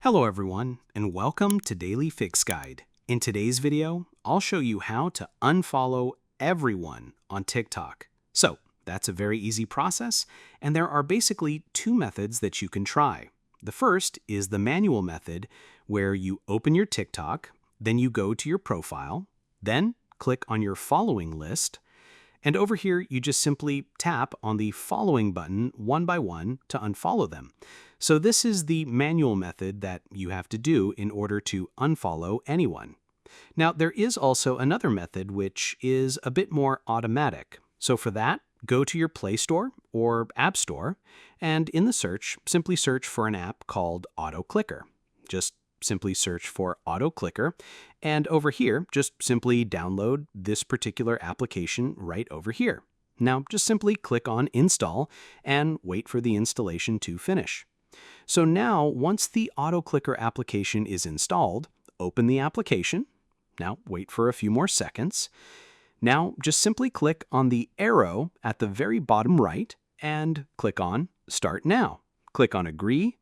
Hello everyone, and welcome to Daily Fix Guide. In today's video, I'll show you how to unfollow everyone on TikTok. So, that's a very easy process, and there are basically two methods that you can try. The first is the manual method, where you open your TikTok, then you go to your profile, then click on your following list, and over here, you just simply tap on the following button one by one to unfollow them. So this is the manual method that you have to do in order to unfollow anyone. Now, there is also another method which is a bit more automatic. So for that, go to your Play Store or App Store, and in the search, simply search for an app called Auto Clicker. Just simply search for Auto Clicker, and over here, just simply download this particular application right over here. Now, just simply click on Install and wait for the installation to finish. So now, once the Auto Clicker application is installed, open the application. Now, wait for a few more seconds. Now, just simply click on the arrow at the very bottom right and click on Start Now. Click on Agree.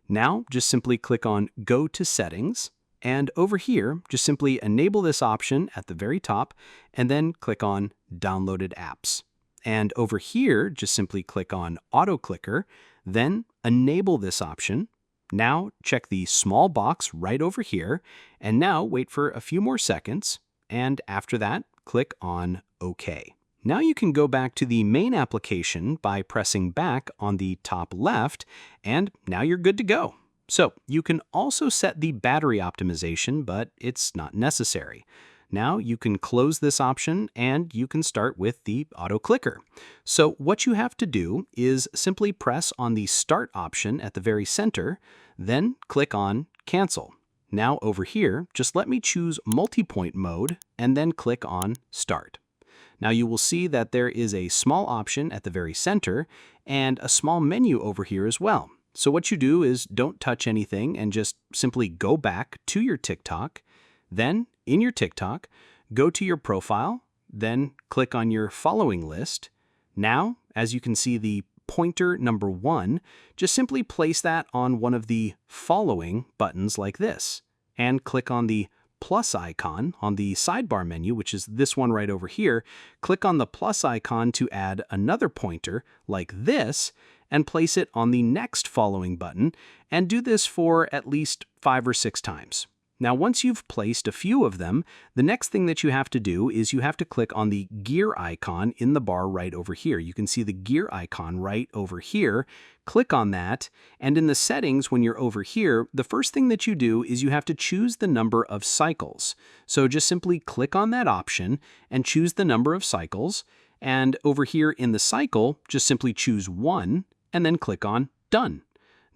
Now, just simply click on Go to Settings, and over here, just simply enable this option at the very top, and then click on Downloaded Apps. And over here, just simply click on Auto Clicker, then enable this option. Now, check the small box right over here, and now wait for a few more seconds, and after that, click on OK. Now you can go back to the main application by pressing back on the top left, and now you're good to go. So you can also set the battery optimization, but it's not necessary. Now you can close this option and you can start with the auto clicker. So what you have to do is simply press on the start option at the very center, then click on cancel. Now over here, just let me choose multi-point mode and then click on start. Now you will see that there is a small option at the very center and a small menu over here as well. So what you do is don't touch anything and just simply go back to your TikTok. Then in your TikTok, go to your profile, then click on your following list. Now, as you can see the pointer number 1, just simply place that on one of the following buttons like this and click on the plus icon on the sidebar menu, which is this one right over here. Click on the plus icon to add another pointer like this and place it on the next following button, and do this for at least 5 or 6 times. Now, once you've placed a few of them, the next thing that you have to do is you have to click on the gear icon in the bar right over here. You can see the gear icon right over here. Click on that, and in the settings, when you're over here, the first thing that you do is you have to choose the number of cycles. So just simply click on that option and choose the number of cycles, and over here in the cycle, just simply choose 1, and then click on Done.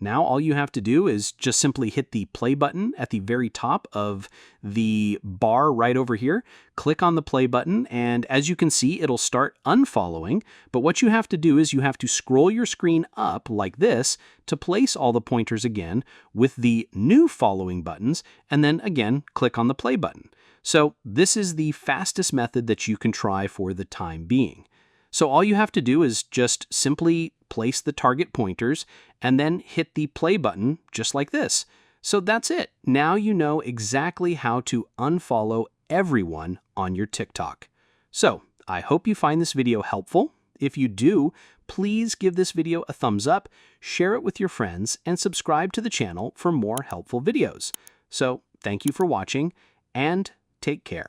Now all you have to do is just simply hit the play button at the very top of the bar right over here. Click on the play button, and as you can see, it'll start unfollowing. But what you have to do is you have to scroll your screen up like this to place all the pointers again with the new following buttons, and then again, click on the play button. So this is the fastest method that you can try for the time being. So all you have to do is just simply place the target pointers and then hit the play button just like this. So that's it. Now you know exactly how to unfollow everyone on your TikTok. So I hope you find this video helpful. If you do, please give this video a thumbs up, share it with your friends, and subscribe to the channel for more helpful videos. So thank you for watching and take care.